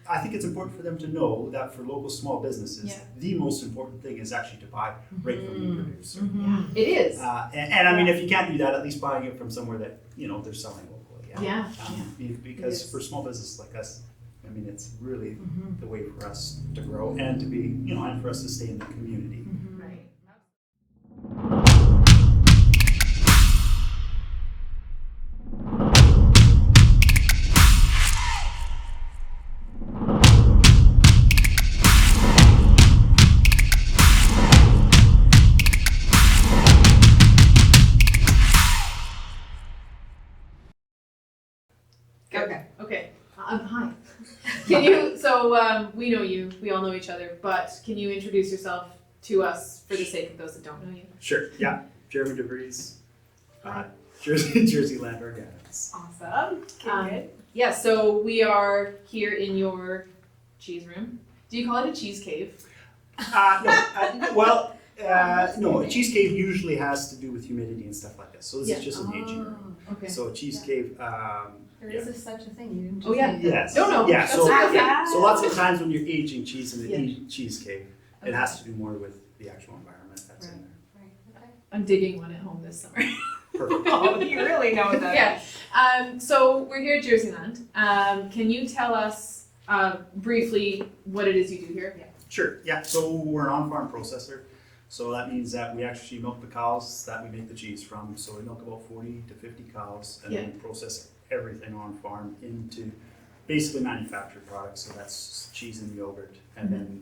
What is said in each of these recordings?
I think it's important for them to know that for local small businesses, the most important thing is actually to buy right from the producer. Yeah, it is. And I mean, if you can't do that, at least buying it from somewhere that, they're selling locally. Because for small businesses like us, I mean, it's really the way for us to grow and to be, and for us to stay in the community. Right. Okay. Hi. Can you, so we know you, we all know each other, but can you introduce yourself to us for the sake of those that don't know you? Sure, yeah. Jeremy DeVries, Jerseyland Organics. Awesome. Good. Yeah, so we are here in your cheese room. Do you call it a cheese cave? No, a cheese cave usually has to do with humidity and stuff like this. So this is just an aging room. Okay. So a cheese cave, There is such a thing. You didn't just Oh, yeah. say yes. No. Yeah, so, That's so lots of times when you're aging cheese in the Yeah. cheese cave, it has to do more with the actual environment that's in there. Right. Okay. I'm digging one at home this summer. Perfect. Oh, you really know what that Yeah. So we're here at Jerseyland. Can you tell us briefly what it is you do here? Yeah. Sure, yeah, so we're an on-farm processor. So that means that we actually milk the cows that we make the cheese from. So we milk about 40 to 50 cows and then process everything on farm into basically manufactured products. So that's cheese and yogurt. And then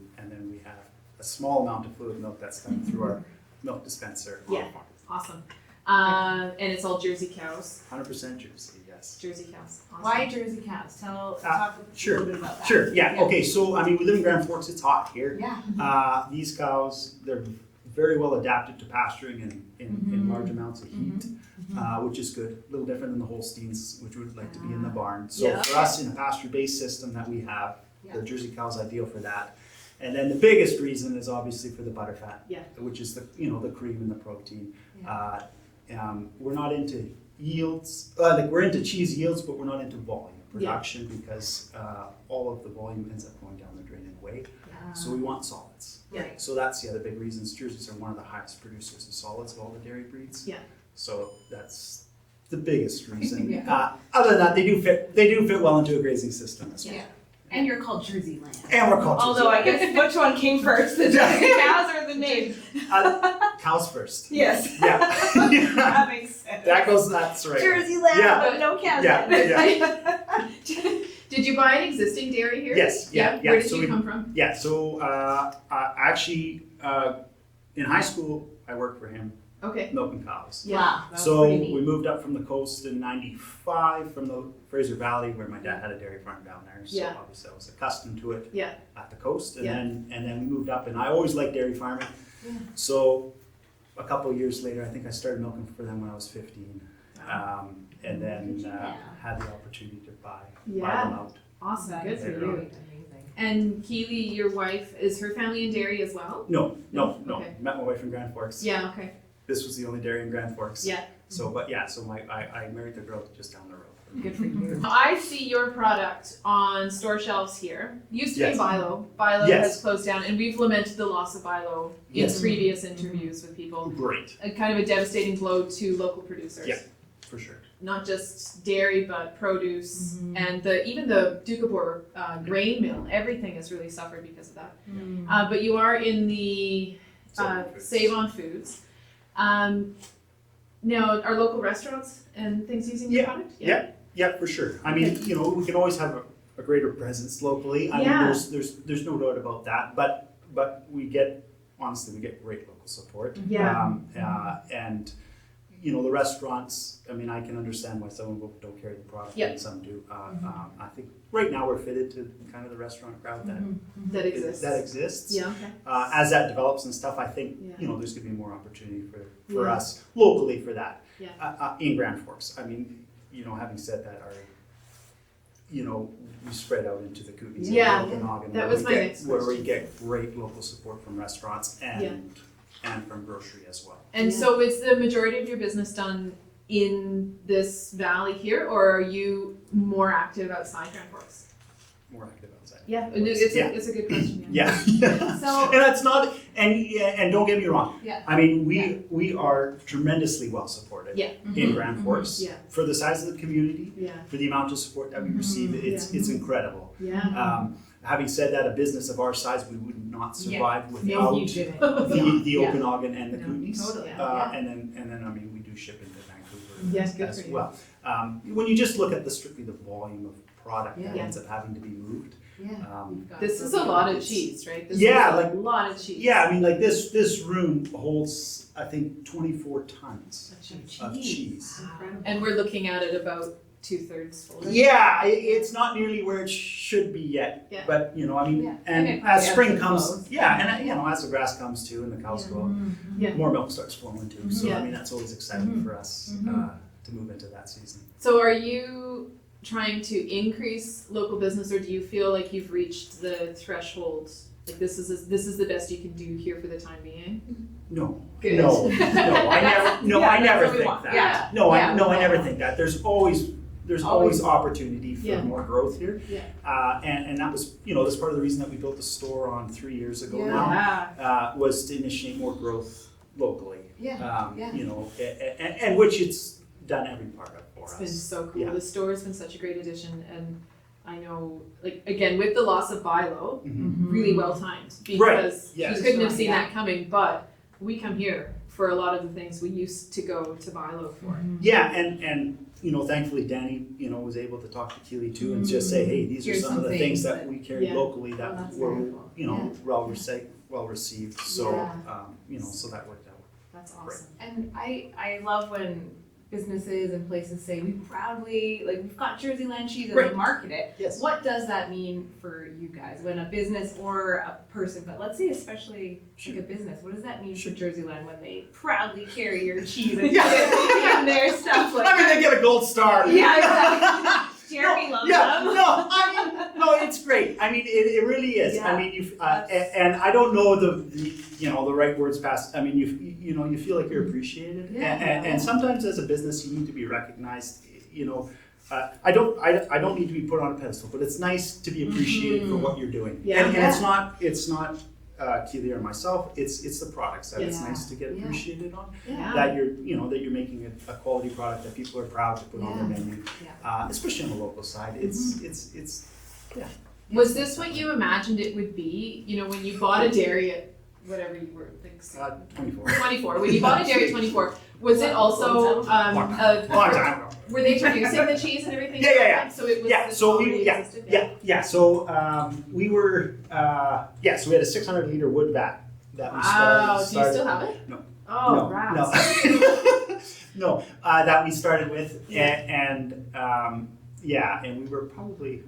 we have a small amount of fluid milk that's done through our milk dispenser on farm. Awesome. And it's all Jersey cows. 100% Jersey, yes. Jersey cows. Awesome. Why Jersey cows? Talk a little bit about that. Sure, yeah. Okay, so I mean, we live in Grand Forks, it's hot here. Yeah. These cows, they're very well adapted to pasturing in large amounts of heat, which is good. A little different than the Holsteins, which would like to be in the barn. So for us, in a pasture-based system that we have, the Jersey cow's ideal for that. And then the biggest reason is obviously for the butterfat, which is the the cream and the protein. We're not into yields, we're into cheese yields, but we're not into volume production because all of the volume ends up going down the drain anyway. So we want solids. Right. So that's the other big reasons. Jerseys are one of the highest producers of solids of all the dairy breeds. Yeah. So that's the biggest reason. Other than that, they do fit well into a grazing system as well. Yeah. And you're called Jerseyland. And we're called Although I guess which one came first, the Jersey cows or the name? cows first. Yes. Yeah. That makes sense. That's right. Jerseyland, but no cows. Yeah. Did you buy an existing dairy here? Yes. Yeah. Where did you come from? Yeah. So actually, in high school, I worked for him. Okay. Milking cows. Yeah. Wow. That was So pretty neat. we moved up from the coast in '95 from the Fraser Valley where my dad had a dairy farm down there. So obviously I was accustomed to it at the coast. And then we moved up and I always liked dairy farming. Yeah. So a couple of years later, I think I started milking for them when I was 15. And then had the opportunity to buy them out. Awesome. Good for Later you. on. And Keely, your wife, is her family in dairy as well? No. Okay. Met my wife in Grand Forks. Yeah, okay. This was the only dairy in Grand Forks. Yeah. So, I married the girl just down the road. Good for you. I see your product on store shelves here. Used to be Bilo. Bilo has closed down, and we've lamented the loss of Bilo in previous interviews with people. Great. A kind of a devastating blow to local producers. Yeah, for sure. Not just dairy, but produce, and even the Dukapur grain mill. Everything has really suffered because of that. But you are in the Save on Foods. Now, are local restaurants and things using your product? Yeah, for sure. I mean, we can always have a greater presence locally. I mean, there's no doubt about that. But we get great local support. And the restaurants. I mean, I can understand why some of them don't carry the product and some do. I think right now we're fitted to kind of the restaurant crowd that exists. Yeah. Okay. As that develops and stuff, I think there's going to be more opportunity for us locally for that. In Grand Forks. I mean, having said that, we spread out into the Kootenays and Okanagan. That was my next question. Where we get great local support from restaurants and from grocery as well. And so is the majority of your business done in this valley here, or are you more active outside Grand Forks? more active outside. Yeah, it's a good question. Yeah. So- and that's not, and don't get me wrong. Yeah. I mean, we are tremendously well supported Yeah. in Grand Forks Yeah. for the size of the community, Yeah. for the amount of support that we receive. It's incredible. Yeah. Having said that, a business of our size, we would not survive No, without you didn't. the Yeah. Okanagan and the No, Kootenays. totally. And then I mean, we do ship into Vancouver Yes, good as for you. well. When you just look at strictly the volume of product that Yeah. ends up having to be moved. Yeah. This is a lot of cheese, right? This Yeah, is like- a lot of cheese. Yeah, I mean, like this room holds, I think, 24 tons of cheese. Incredible. And we're looking at it about 2/3 full. right? Yeah, it's not nearly where it should be yet. Yeah. But I mean, Yeah. and And it probably as spring ebbs and comes, flows. and as the grass comes too and the cows grow up, Yeah. more milk starts flowing too. So Yeah. I mean, that's always exciting for us to move into that season. So are you trying to increase local business, or do you feel like you've reached the threshold? Like this is the best you can do here for the time being? No, Good. no, I never what we think want. that. Yeah. No, Yeah. I never think that. There's always opportunity for Yeah. more growth here. Yeah. And that was, that's part of the reason that we built the store on 3 years ago now, Yeah. was to initiate more growth locally. Yeah. Yeah. And which it's done every part of for It's us. been so cool. Yeah. The store has been such a great addition, and I know, like, again, with the loss of Bilo, Mhm. really well timed, Right, because yes. you couldn't have seen Yeah. that coming, but we come here for a lot of the things we used to go to Bilo for. Yeah, and thankfully Danny, was able to talk to Keely too and just say, hey, these are Here's some of the some things things that that- we carry Yeah. locally Oh, that that's were, very cool. well received. So, Yeah. So that worked out. That's awesome. And I love when businesses and places say we proudly, like, we've got Jerseyland cheese and Right. they market it. Yes. What does that mean for you guys when a business or a person, but let's say especially like a business, what does that mean for Jerseyland when they proudly carry your cheese and Yeah. put it in their stuff? Like, I mean, they get a gold star. yeah, exactly. Jeremy loves them. No, it's great. I mean, it really is. Yeah. I mean, and I don't know the right words past. I mean, you feel like you're appreciated, Yeah. and sometimes as a business you need to be recognized. I don't need to be put on a pedestal, but it's nice to be appreciated for what you're doing. Yeah. And it's not Keely or myself. It's the products that it's Yeah. nice to get Yeah. appreciated on. Yeah. That you're making a quality product that people are proud to put on their menu, Yeah. especially on the local side. It's Was this what you imagined it would be? When you bought a dairy at whatever you were, like 24. 24. When you bought a dairy at 24, was it also Long time ago. were they producing the cheese and everything? Yeah, yeah, yeah. So it was. Yeah, this so already we existed? So we were so we had a 600 liter wood vat that we Wow. started. Do you still have it? No. Oh, no, rats. no, that we started with, Yeah. and we were probably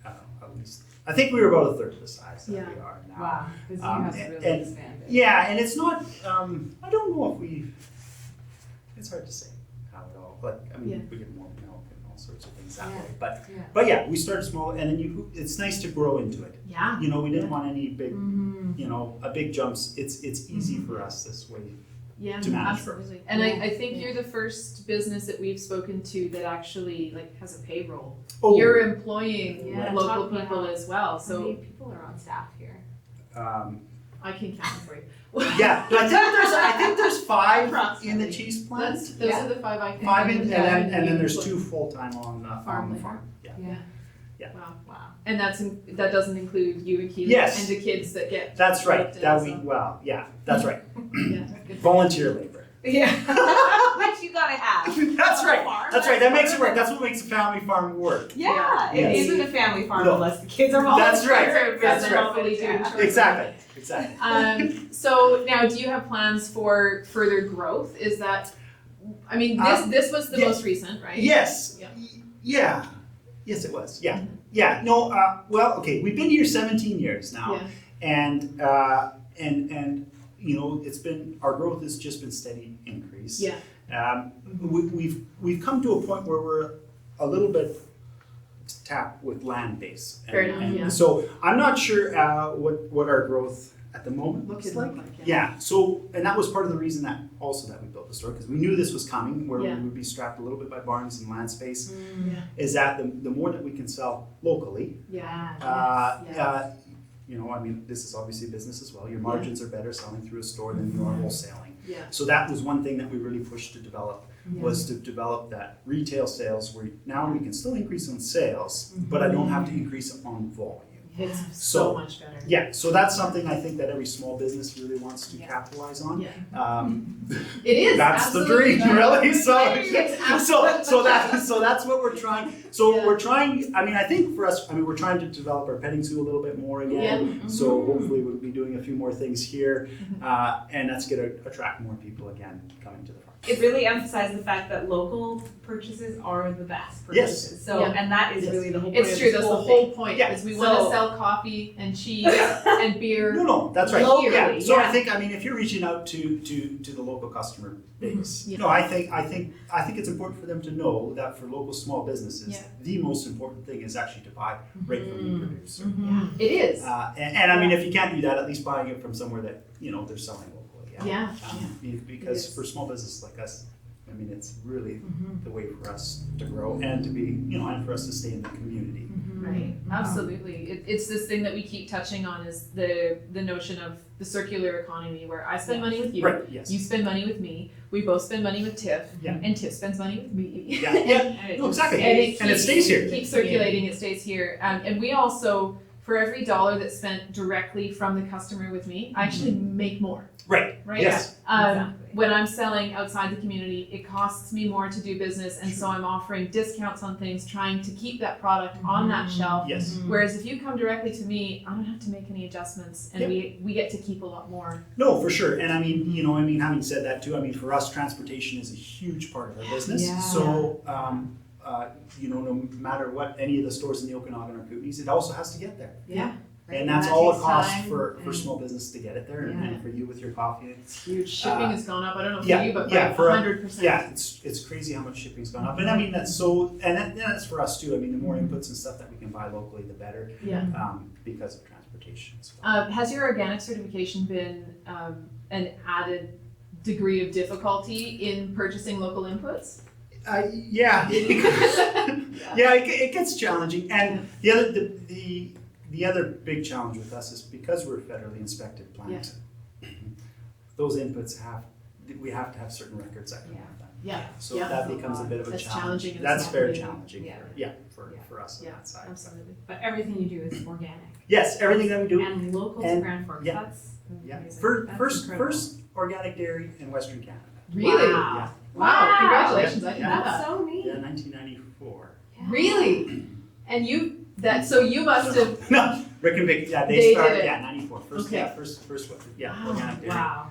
at least I think we were about a third of the size that Yeah. we are now. Wow, because you have really and- expanded. Yeah, and it's not. I don't know if we. It's hard to say how it all. But I mean, Yeah. we get more milk and all sorts of things that Yeah. way. Yeah. But yeah, we started small, and then it's nice to grow into it. Yeah. We didn't want any big, Mm-hmm. a big jumps. It's easy for us this way. Yeah, To manage absolutely. And Yeah. I think you're the first business that we've spoken to that actually has a payroll. Oh, You're employing Yeah, local talk about people how- as well, How so many people are on staff here? I can count for you. yeah, but I think there's 5 in the Approximately. cheese plant. Those Yeah. are the 5 I can. 5 and remember. then there's Employee. 2 full time on the Farm farm. Yeah. Yeah. Wow. Wow. And that doesn't include you and Keely Yes. and the kids that get. That's right. worked in, That so- that's right. Yeah. good. Volunteer labor. Yeah. Which you gotta have. That's On a right. farm. That's right. That makes it work. That's what makes a family farm work. Yeah. It Yes. isn't a family farm No. unless the kids are That's right. volunteers. That's right. Hopefully do. Yeah. Exactly. So now, do you have plans for further growth? Is that, I mean, this was the yeah. most recent, right? Yes. Yeah. Yeah. Yes, it was. Yeah. Yeah. No. Well, okay. We've been here 17 years now, Yeah. and it's been our growth has just been steady increase. Yeah. We've come to a point where we're a little bit tapped with land base. Fair enough, yeah. So I'm not sure what our growth at the moment looks Could like. look like, Yeah, so, and that was part of the reason that we built the store, because we knew this was coming, where Yeah. we would be strapped a little bit by barns and land space, Yeah. is that the more that we can sell locally, Yeah. you know, I mean, this is obviously a business as well, your margins are better selling through a store than you are wholesaling. Yeah. So that was one thing that we really pushed to develop, was to develop that retail sales where now we can still increase on sales, but I don't have to increase on volume. It's So- so much better. Yeah, so that's something I think that every small business really wants to Yeah. capitalize on. Yeah. It is, That's the absolutely. dream, really. So, It's so that's what we're trying. So Yeah. we're trying. I mean, I think for us, I mean, we're trying to develop our petting zoo a little bit more again. Yeah. So hopefully we'll be doing a few more things here, and that's going to attract more people again coming to the farm. It really emphasizes the fact that local purchases are the best Yes. purchases. So, Yeah. and that is Yes. really the whole point It's of true, this that's the whole whole thing. point, Yeah. is we wanna So- sell coffee and cheese and beer. No, that's right. Locally, yeah. So I yeah. think, I mean, if you're reaching out to the local customer base, Yeah. no, I think it's important for them to know that for local small businesses, Yeah. the most important thing is actually to buy right from the producer. Yeah, it is. And I mean, if you can't do that, at least buying it from somewhere that, you know, they're selling locally. Yeah, Because It is. for small businesses like us, I mean, it's really the way for us to grow and to be, you know, and for us to stay in the community. Right, absolutely. It's this thing that we keep touching on, is the notion of the circular economy, where I spend money with you, Right, yes. you spend money with me, we both spend money with Tiff, Yeah. and Tiff spends money with me. Yeah, yeah, no, exactly. And it stays here. keeps circulating, it stays here. And we also, for every dollar that's spent directly from the customer with me, I actually make more, Right, right? yes. Exactly. When I'm selling outside the community, it costs me more to do business, and so I'm offering discounts on things, trying to keep that product on that shelf. Yes. Whereas if you come directly to me, I don't have to make any adjustments, and Yep. we get to keep a lot more. No, for sure. And I mean, you know, I mean, having said that too, I mean, for us, transportation is a huge part of our business. Yeah. So, you know, no matter what any of the stores in the Okanagan or Kootenays, it also has to get there. Yeah. And that's that all it takes costs time for and- small business to get it there, Yeah. and for you with your coffee. It's huge. Shipping has gone up. I don't know for yeah, you, but yeah, by for 100%. Yeah, it's crazy how much shipping's gone up. And I mean, that's so, and that's for us too. I mean, the more inputs and stuff that we can buy locally, the better, Yeah. because of transportation. So. Has your organic certification been an added degree of difficulty in purchasing local inputs? Yeah, it gets challenging. And the other big challenge with us is because we're a federally inspected plant, those inputs we have to have certain records that come with them. Yeah. So Yeah. that becomes a bit of a That's challenge. challenging in That's itself. very Yeah. challenging Yeah. for us on Yeah, that side. absolutely. But everything you do is organic. Yes, everything that we do. And local to And- Grand Forks. yeah. That's Yeah. amazing. That's First incredible. organic dairy in Western Canada. Really? Wow. Wow. Congratulations. I Yeah. didn't know That's that. so neat. Yeah, 1994. Yeah. Really? And so you must have. No, Rick and Vic, yeah, They they did started, it. 94. First, Okay. yeah, first, Wow. organic dairy Wow.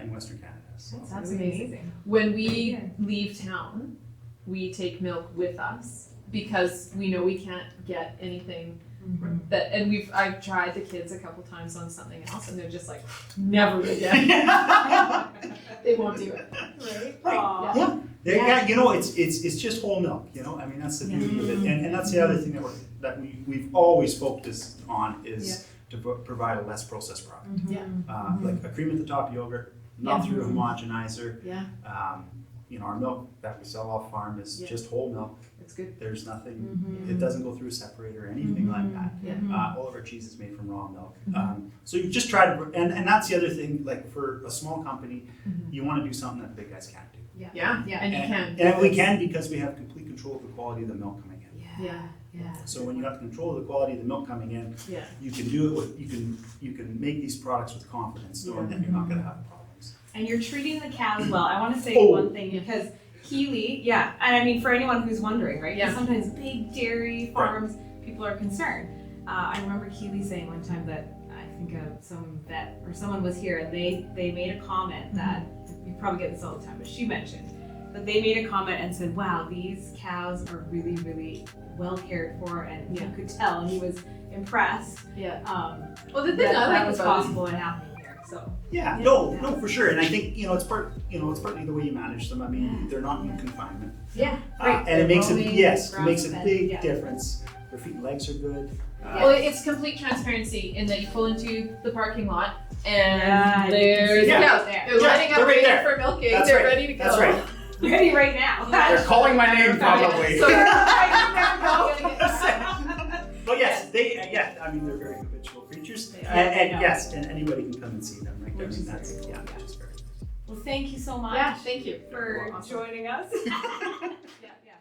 in Western Canada. So. That's really amazing. When we Yeah. leave town, we take milk with us because we know we can't get anything that, and I've tried the kids a couple times on something else, and they're just like, never again. They won't do it. Right? Aw. Yeah. Yeah, you know, it's just whole milk. You know, I mean, that's the beauty of it, and that's the other thing that we've always focused on is to provide a less processed product, Yeah. like a cream at the top yogurt, not Yeah. through a homogenizer. Yeah. You know, our milk that we sell off farm is Yeah. just whole milk. It's good. There's nothing. It doesn't go through a separator or anything like that. Yeah. All of our cheese is made from raw milk. So you just try to, and that's the other thing. Like for a small company, you want to do something that the big guys can't do. Yeah. Yeah. And you can. And we can because we have complete control of the quality of the milk coming in. Yeah. Yeah. So when you have control of the quality of the milk coming in, Yeah. you can do it with you can make these products with confidence, knowing that you're not going to have problems. And you're treating the cows well. I want to say Oh. one thing because Keeley, and I mean for anyone who's wondering, right? Yeah. Because sometimes big dairy farms, people are concerned. I remember Keeley saying one time that I think some vet or someone was here and they made a comment that you probably get this all the time, but she mentioned that they made a comment and said, "Wow, these cows are really, really well cared for," and you could tell, and he was impressed. Yeah. Well, the thing I like was about it- possible and happening here. So Yeah, Yeah. no, for sure. And I think it's partly the way you manage them. I mean, they're not in confinement, yeah, and it makes roaming, it makes a grass-fed, big yeah. difference. Their feet and legs are good. Well, it's complete transparency in that you pull into the parking lot And Yeah, there's Yeah. the cows. There. They're lining up they're right waiting there. for milking. That's They're right. ready to go. That's right. Ready right now. They're calling my name probably. So But yes, I mean, they're very habitual creatures. They are, And I know. yes, and anybody can come and see them, right? I Which mean, is that's, very yeah, cool, which is very nice. Well, thank you so much yeah, thank you for Awesome. joining us. Yeah.